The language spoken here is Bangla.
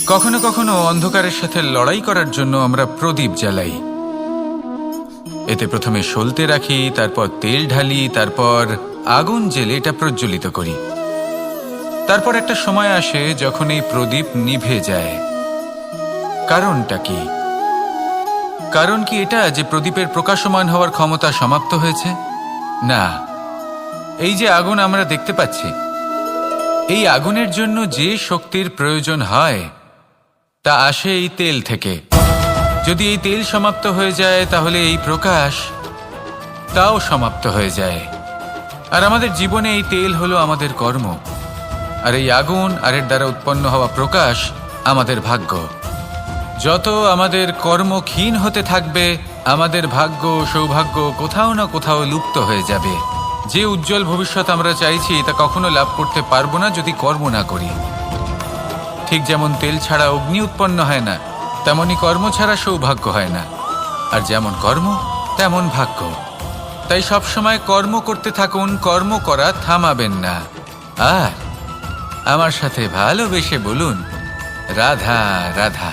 কখনো কখনো অন্ধকারের সাথে লড়াই করার জন্য আমরা প্রদীপ জ্বালাই। এতে প্রথমে সলতে রাখি, তারপর তেল ঢালি, তারপর আগুন জেলে এটা প্রজ্বলিত করি। তারপর একটা সময় আসে যখন এই প্রদীপ নিভে যায়। কারণটা কি? কারণ কি এটা যে প্রদীপের প্রকাশমান হওয়ার ক্ষমতা সমাপ্ত হয়েছে? না, এই যে আগুন আমরা দেখতে পাচ্ছি, এই আগুনের জন্য যে শক্তির প্রয়োজন হয় তা আসে এই তেল থেকে। যদি এই তেল সমাপ্ত হয়ে যায় তাহলে এই প্রকাশ তাও সমাপ্ত হয়ে যায়। আর আমাদের জীবনে এই তেল হলো আমাদের কর্ম, আর এই আগুন আর এর দ্বারা উৎপন্ন হওয়া প্রকাশ আমাদের ভাগ্য। যত আমাদের কর্ম ক্ষীণ হতে থাকবে, আমাদের ভাগ্য সৌভাগ্য কোথাও না কোথাও লুপ্ত হয়ে যাবে। যে উজ্জ্বল ভবিষ্যৎ আমরা চাইছি তা কখনো লাভ করতে পারবো না যদি কর্ম না করি। ঠিক যেমন তেল ছাড়া অগ্নি উৎপন্ন হয় না, তেমনি কর্ম ছাড়া সৌভাগ্য হয় না। আর যেমন কর্ম তেমন ভাগ্য। তাই সবসময় কর্ম করতে থাকুন, কর্ম করা থামাবেন না। আর আমার সাথে ভালোবেসে বলুন, রাধা রাধা।